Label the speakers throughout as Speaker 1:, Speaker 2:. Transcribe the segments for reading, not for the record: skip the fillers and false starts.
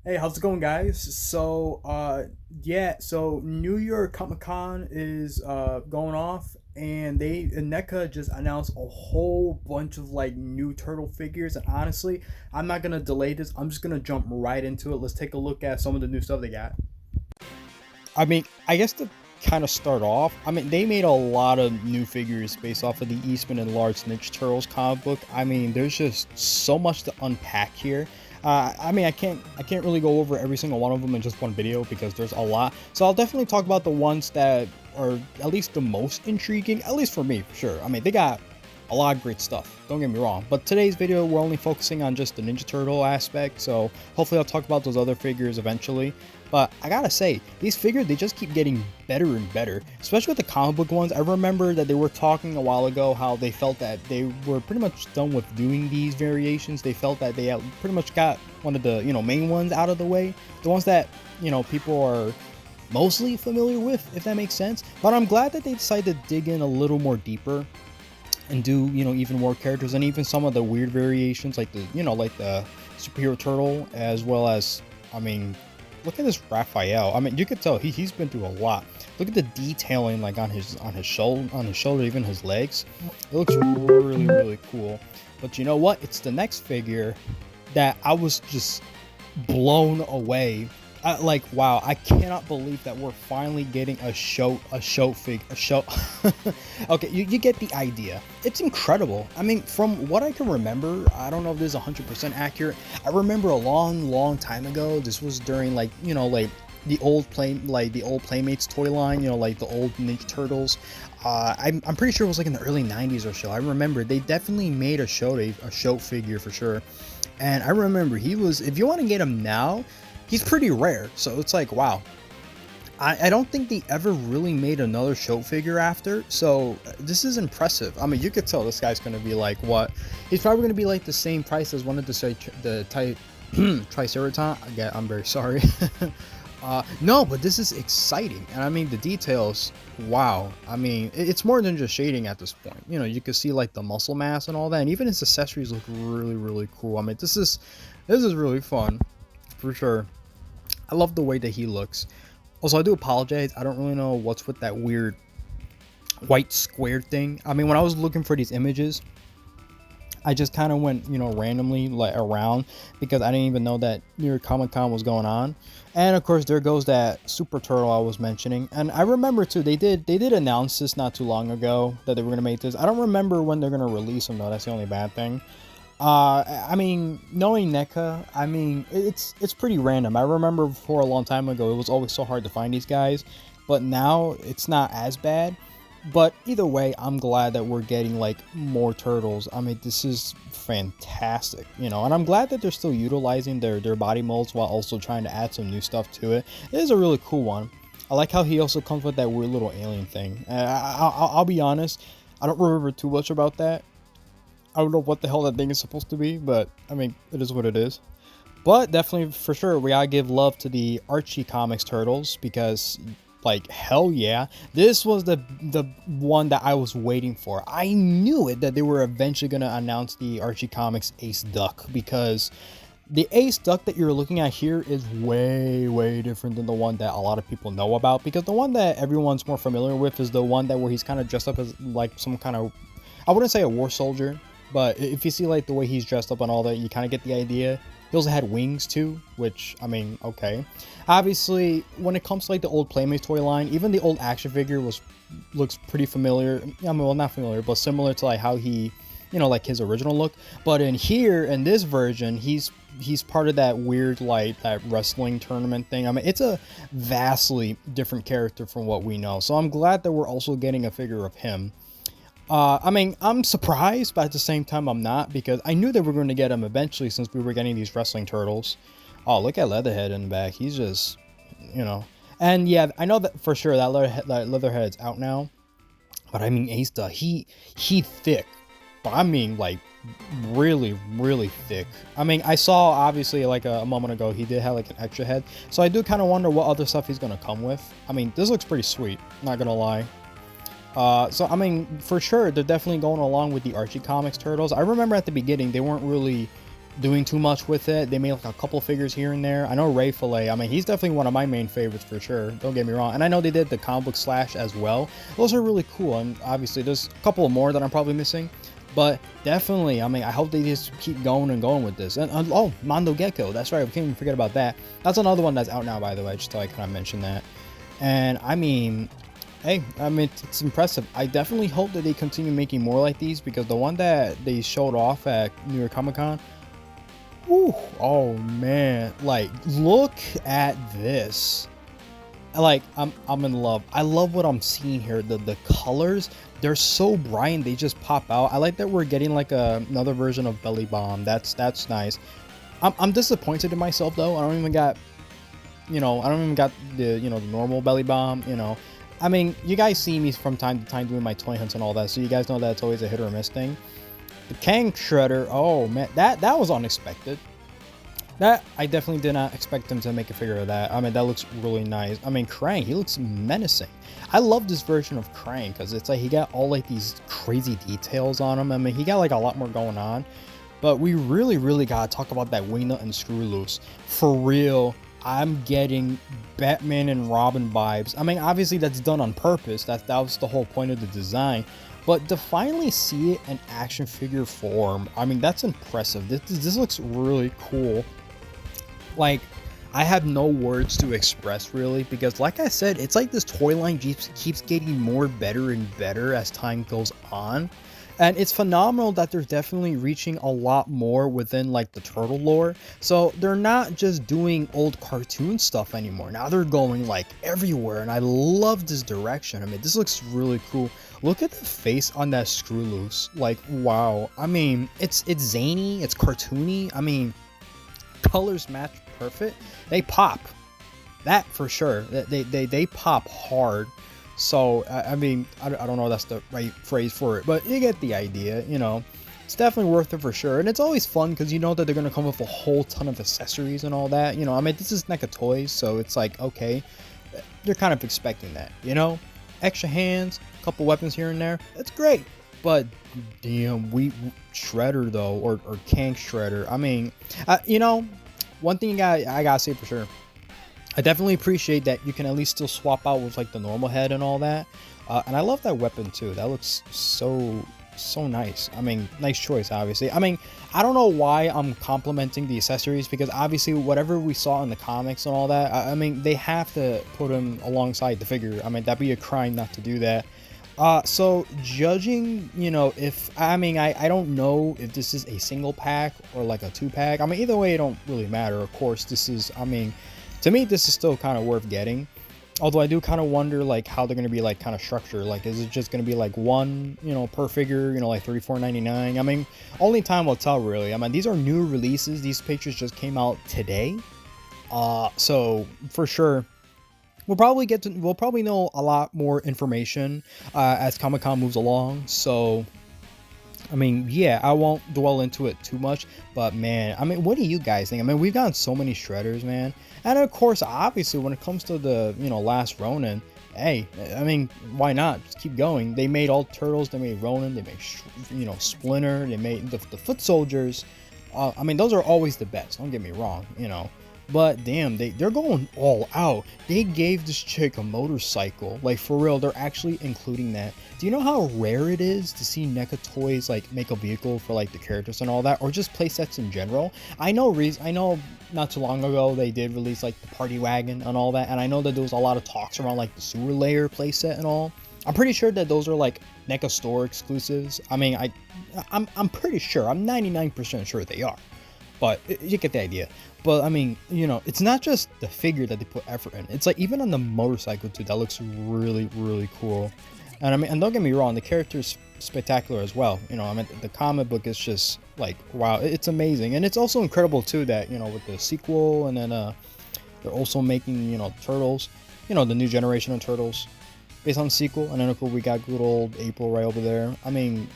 Speaker 1: Hey, how's it going, guys? So New York Comic Con is going off, and NECA just announced a whole bunch of like new turtle figures. And honestly, I'm not gonna delay this. I'm just gonna jump right into it. Let's take a look at some of the new stuff they got.
Speaker 2: I guess to kind of start off, they made a lot of new figures based off of the Eastman and Large Ninja Turtles comic book. There's just so much to unpack here. I can't really go over every single one of them in just one video because there's a lot. So I'll definitely talk about the ones that are at least the most intriguing, at least for me, for sure. They got a lot of great stuff, don't get me wrong, but today's video we're only focusing on just the Ninja Turtle aspect, so hopefully I'll talk about those other figures eventually. But I gotta say, these figures, they just keep getting better and better, especially with the comic book ones. I remember that they were talking a while ago how they felt that they were pretty much done with doing these variations. They felt that they had pretty much got one of the main ones out of the way, the ones that people are mostly familiar with, if that makes sense. But I'm glad that they decided to dig in a little more deeper and do even more characters, and even some of the weird variations like the superhero turtle, as well as look at this Raphael. You could tell he's been through a lot. Look at the detailing, like on his shoulder, even his legs. It looks really cool. But you know what, it's the next figure that I was just blown away. Wow, I cannot believe that we're finally getting a show. Okay, you get the idea. It's incredible. From what I can remember, I don't know if this is 100% accurate. I remember a long time ago, this was during the old Playmates toy line, like the old Ninja Turtles. I'm pretty sure it was like in the early 90s or so. I remember they definitely made a show figure for sure. And I remember he was, if you want to get him now, he's pretty rare, so it's like, wow. I don't think they ever really made another show figure after, so this is impressive. You could tell this guy's gonna be like, what? He's probably gonna be like the same price as one of the type Triceratops. Again, I'm very sorry. No, but this is exciting, and the details. Wow, it's more than just shading at this point. You can see like the muscle mass and all that, and even his accessories look really cool. This is really fun, for sure. I love the way that he looks. Also, I do apologize. I don't really know what's with that weird white square thing. When I was looking for these images, I just kind of went, randomly like around because I didn't even know that New York Comic Con was going on. And of course, there goes that Super Turtle I was mentioning. And I remember too, they did announce this not too long ago that they were gonna make this. I don't remember when they're gonna release them though. That's the only bad thing. Knowing NECA, it's pretty random. I remember for a long time ago, it was always so hard to find these guys, but now it's not as bad. But either way, I'm glad that we're getting like more turtles. This is fantastic, and I'm glad that they're still utilizing their body molds while also trying to add some new stuff to it. It is a really cool one. I like how he also comes with that weird little alien thing. I'll be honest, I don't remember too much about that. I don't know what the hell that thing is supposed to be, but it is what it is. But definitely, for sure, we gotta give love to the Archie Comics Turtles because, like, hell yeah, this was the one that I was waiting for. I knew it that they were eventually gonna announce the Archie Comics Ace Duck, because the Ace Duck that you're looking at here is way different than the one that a lot of people know about, because the one that everyone's more familiar with is the one where he's kind of dressed up as like some kind of, I wouldn't say a war soldier, but if you see like the way he's dressed up and all that, you kind of get the idea. He also had wings too, which, okay. Obviously, when it comes to like the old Playmates toy line, even the old action figure looks pretty familiar. Well, not familiar, but similar to like how he, like his original look. But in here, in this version, he's part of that weird, like, that wrestling tournament thing. It's a vastly different character from what we know. So I'm glad that we're also getting a figure of him. I'm surprised, but at the same time, I'm not, because I knew that we were going to get him eventually since we were getting these wrestling turtles. Oh, look at Leatherhead in the back. He's just, And yeah, I know that for sure that Leatherhead's out now. But Ace Duck, he thick. But like, really thick. I saw, obviously, like a moment ago, he did have like an extra head. So I do kind of wonder what other stuff he's going to come with. This looks pretty sweet, not going to lie. For sure, they're definitely going along with the Archie Comics Turtles. I remember at the beginning, they weren't really doing too much with it. They made like a couple figures here and there. I know Ray Fillet, I mean, he's definitely one of my main favorites for sure, don't get me wrong. And I know they did the comic book Slash as well. Those are really cool, and obviously there's a couple more that I'm probably missing, but definitely, I mean, I hope they just keep going and going with this. And oh, Mondo Gecko, that's right, we can't even forget about that. That's another one that's out now, by the way, just thought I kind of mention that. And I mean, hey, I mean, it's impressive. I definitely hope that they continue making more like these, because the one that they showed off at New York Comic Con, ooh, oh man, like look at this. Like I'm in love. I love what I'm seeing here. The colors, they're so bright, they just pop out. I like that we're getting like another version of Bellybomb. That's nice. I'm disappointed in myself though. I don't even got the the normal Bellybomb, you know. I mean, you guys see me from time to time doing my toy hunts and all that, so you guys know that it's always a hit or miss thing. The Kang Shredder, oh man, that was unexpected. That, I definitely did not expect them to make a figure of that. I mean, that looks really nice. I mean, Krang, he looks menacing. I love this version of Krang, because it's like he got all like these crazy details on him. I mean, he got like a lot more going on. But we really gotta talk about that wingnut and screw loose. For real, I'm getting Batman and Robin vibes. I mean, obviously that's done on purpose. That was the whole point of the design. But to finally see it in action figure form, I mean, that's impressive. This looks really cool. Like, I have no words to express really, because like I said, it's like this toy line keeps getting more better and better as time goes on. And it's phenomenal that they're definitely reaching a lot more within like the turtle lore. So they're not just doing old cartoon stuff anymore. Now they're going like everywhere, and I love this direction. I mean, this looks really cool. Look at the face on that screw loose. Like, wow. I mean, it's zany, it's cartoony. I mean, colors match perfect. They pop. That for sure. They pop hard. So, I mean, I don't know if that's the right phrase for it, but you get the idea, you know. It's definitely worth it for sure. And it's always fun because you know that they're going to come with a whole ton of accessories and all that. You know, I mean, this is NECA Toys, so it's like, okay, you're kind of expecting that, you know? Extra hands, a couple weapons here and there. That's great. But, damn, Shredder, though, or Kang Shredder. I mean, you know, one thing I gotta say for sure. I definitely appreciate that you can at least still swap out with like the normal head and all that. And I love that weapon too. That looks so nice. I mean, nice choice, obviously. I mean, I don't know why I'm complimenting the accessories, because obviously whatever we saw in the comics and all that, I mean, they have to put them alongside the figure. I mean, that'd be a crime not to do that. So judging, you know, I don't know if this is a single pack or like a 2-pack. I mean, either way, it don't really matter. Of course, this is, I mean, to me, this is still kind of worth getting. Although I do kind of wonder like how they're going to be like kind of structured. Like, is it just going to be like one, you know, per figure, you know, like $34.99? I mean, only time will tell really. I mean, these are new releases. These pictures just came out today. So for sure, we'll probably know a lot more information as Comic-Con moves along. So I mean, yeah, I won't dwell into it too much, but man, I mean, what do you guys think? I mean, we've gotten so many Shredders, man. And of course, obviously, when it comes to the, you know, last Ronin, hey, I mean, why not? Just keep going. They made all Turtles, they made Ronin, they made, you know, Splinter, they made the Foot Soldiers. I mean, those are always the best, don't get me wrong, you know. But damn, they're going all out. They gave this chick a motorcycle. Like, for real, they're actually including that. Do you know how rare it is to see NECA Toys like make a vehicle for like the characters and all that, or just playsets in general? I know not too long ago they did release like the Party Wagon and all that, and I know that there was a lot of talks around like the Sewer Layer playset and all. I'm pretty sure that those are like NECA store exclusives. I mean, I'm pretty sure. I'm 99% sure they are. But you get the idea. But I mean, you know, it's not just the figure that they put effort in. It's like even on the motorcycle too, that looks really cool. And I mean, and don't get me wrong, the character's spectacular as well. You know, I mean, the comic book is just like, wow, it's amazing. And it's also incredible too that, you know, with the sequel, and then they're also making, you know, Turtles, you know, the new generation of Turtles based on the sequel. And then of course we got good old April right over there. I mean,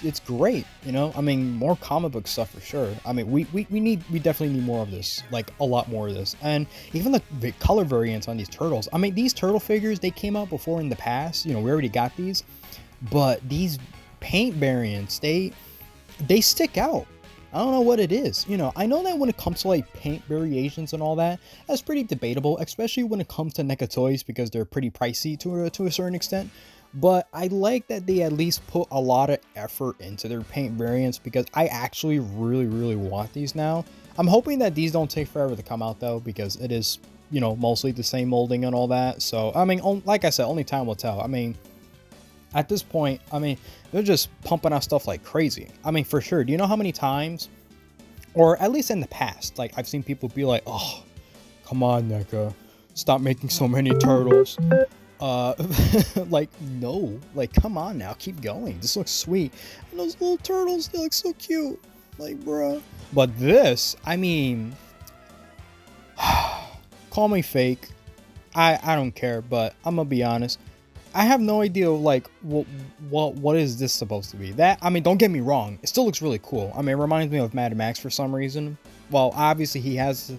Speaker 2: it's great, you know. I mean, more comic book stuff for sure. I mean, we definitely need more of this, like a lot more of this. And even the color variants on these turtles. I mean, these turtle figures, they came out before in the past, you know, we already got these, but these paint variants, they stick out. I don't know what it is. You know, I know that when it comes to like paint variations and all that, that's pretty debatable, especially when it comes to NECA toys because they're pretty pricey to a certain extent. But I like that they at least put a lot of effort into their paint variants because I actually really want these now. I'm hoping that these don't take forever to come out though, because it is, you know, mostly the same molding and all that. So, I mean, like I said, only time will tell. I mean, at this point, I mean, they're just pumping out stuff like crazy. I mean, for sure. Do you know how many times, or at least in the past, like I've seen people be like, oh, come on, NECA, stop making so many turtles. Like, no, like, come on now, keep going. This looks sweet. And those little turtles, they look so cute. Like, bruh. But this, I mean, call me fake. I don't care, but I'm gonna be honest. I have no idea, like, what is this supposed to be? That, I mean, don't get me wrong, it still looks really cool. I mean, it reminds me of Mad Max for some reason. Well, obviously he has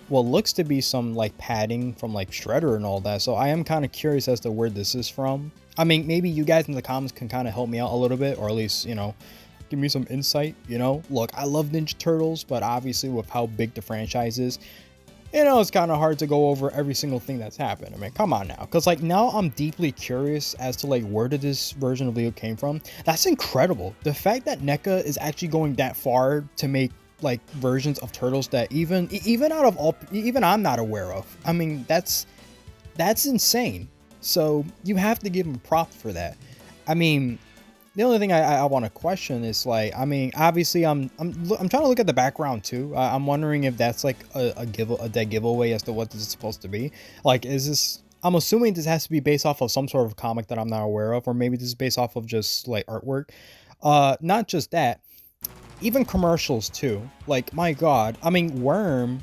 Speaker 2: what looks to be some like padding from like Shredder and all that, so I am kind of curious as to where this is from. I mean, maybe you guys in the comments can kind of help me out a little bit, or at least, you know, give me some insight, you know? Look, I love Ninja Turtles, but obviously with how big the franchise is, you know, it's kind of hard to go over every single thing that's happened. I mean, come on now. Because, like, now I'm deeply curious as to, like, where did this version of Leo came from? That's incredible. The fact that NECA is actually going that far to make, like, versions of Turtles that even out of all, even I'm not aware of. I mean, that's insane. So, you have to give them props for that. I mean, the only thing I want to question is, like, I mean, obviously I'm trying to look at the background too. I'm wondering if that's like a dead giveaway as to what this is supposed to be. Like, is this? I'm assuming this has to be based off of some sort of comic that I'm not aware of, or maybe this is based off of just like artwork. Not just that, even commercials too. Like, my God, I mean, Worm.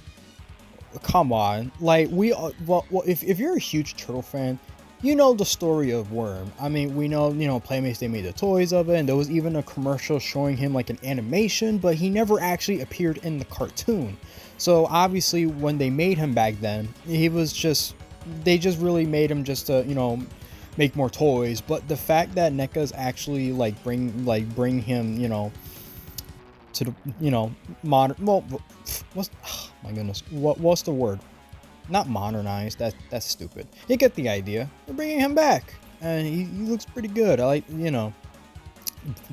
Speaker 2: Come on, like well, if you're a huge turtle fan, you know the story of Worm. I mean, we know, you know, Playmates, they made the toys of it, and there was even a commercial showing him like an animation, but he never actually appeared in the cartoon. So obviously when they made him back then, he was just, they just really made him just to, you know, make more toys. But the fact that NECA's actually like bring him, you know, to the, you know, modern, well, what's, oh my goodness, what's the word? Not modernized, that's stupid. You get the idea. They're bringing him back, and he looks pretty good. I like, you know,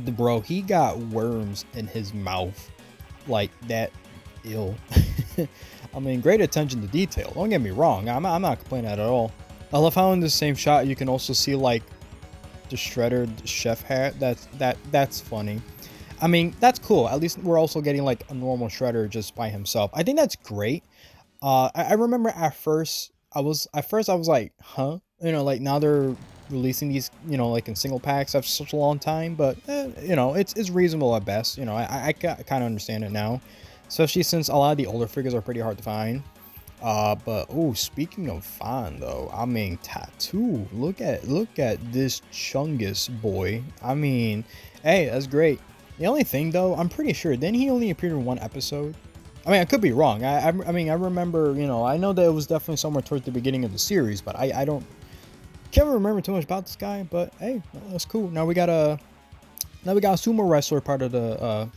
Speaker 2: the bro, he got worms in his mouth, like that, ill. I mean, great attention to detail, don't get me wrong, I'm not complaining at all. I love how in the same shot you can also see like the Shredder chef hat. That's funny. I mean, that's cool. At least we're also getting like a normal Shredder just by himself. I think that's great. I remember at first I was like, huh, you know, like now they're releasing these, you know, like in single packs after such a long time, but you know, it's reasonable at best. You know, I kind of understand it now, especially since a lot of the older figures are pretty hard to find. But oh, speaking of fun though, I mean, tattoo. Look at this Chungus boy. I mean, hey, that's great. The only thing though, I'm pretty sure didn't he only appear in one episode? I mean, I could be wrong. I mean, I remember, you know, I know that it was definitely somewhere towards the beginning of the series, but I can't remember too much about this guy. But hey, that's cool. Now we got a sumo wrestler, part of the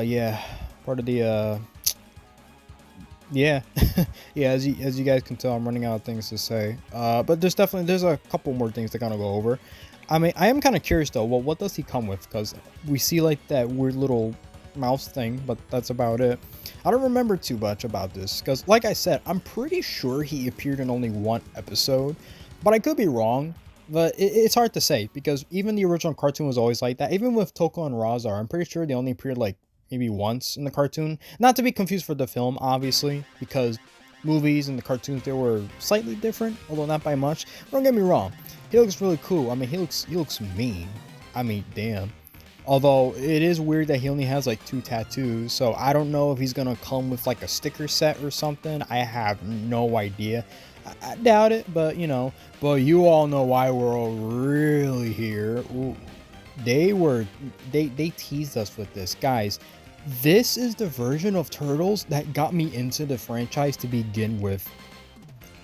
Speaker 2: yeah, part of the yeah. Yeah, as you guys can tell, I'm running out of things to say. But there's a couple more things to kind of go over. I mean, I am kind of curious though. Well, what does he come with? Because we see like that weird little mouse thing, but that's about it. I don't remember too much about this because, like I said, I'm pretty sure he appeared in only one episode, but I could be wrong. But it's hard to say because even the original cartoon was always like that. Even with Toko and Razar, I'm pretty sure they only appeared like maybe once in the cartoon. Not to be confused for the film, obviously, because movies and the cartoons, they were slightly different, although not by much. But don't get me wrong, he looks really cool. I mean, he looks mean. I mean, damn. Although it is weird that he only has like 2 tattoos, so I don't know if he's gonna come with like a sticker set or something. I have no idea. I doubt it, but you know. But you all know why we're all really here. Ooh, they teased us with this, guys. This is the version of Turtles that got me into the franchise to begin with.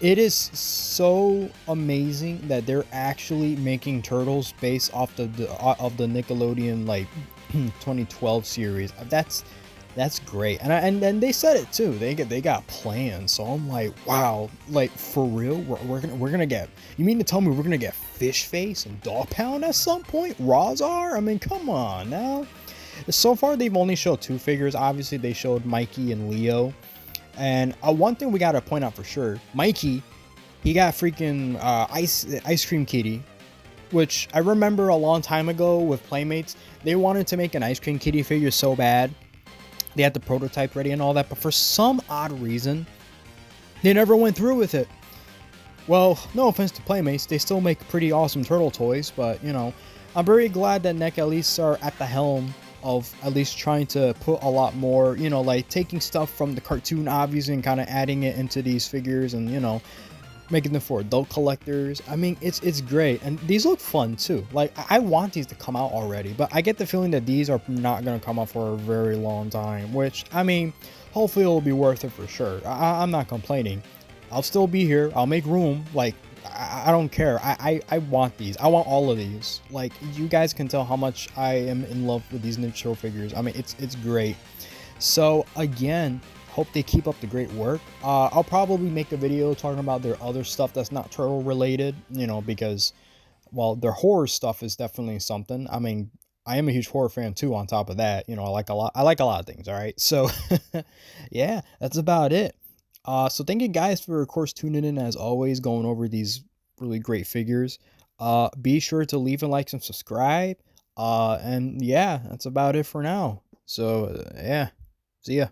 Speaker 2: It is so amazing that they're actually making Turtles based off of the Nickelodeon like 2012 series. That's great, and then they said it too. They got plans, so I'm like, wow, like for real, we're gonna get. You mean to tell me we're gonna get Fish Face and Dog Pound at some point? Razar? I mean, come on now. So far, they've only showed 2 figures. Obviously, they showed Mikey and Leo, and one thing we gotta point out for sure, Mikey, he got freaking ice cream kitty, which I remember a long time ago with Playmates. They wanted to make an ice cream kitty figure so bad. They had the prototype ready and all that, but for some odd reason, they never went through with it. Well, no offense to Playmates, they still make pretty awesome turtle toys, but you know, I'm very glad that NECA at least are at the helm of at least trying to put a lot more, you know, like taking stuff from the cartoon obviously and kind of adding it into these figures and, you know, making them for adult collectors. I mean, it's great, and these look fun too. Like I want these to come out already, but I get the feeling that these are not gonna come out for a very long time. Which I mean, hopefully it'll be worth it for sure. I'm not complaining. I'll still be here. I'll make room. Like I don't care. I want these. I want all of these. Like you guys can tell how much I am in love with these Ninja figures. I mean, it's great. So again, hope they keep up the great work. I'll probably make a video talking about their other stuff that's not turtle related, you know, because, well, their horror stuff is definitely something. I mean, I am a huge horror fan too. On top of that, you know, I like a lot of things. All right, so yeah, that's about it. So thank you guys for, of course, tuning in as always, going over these really great figures. Be sure to leave a like and subscribe. And yeah, that's about it for now. So yeah, see ya.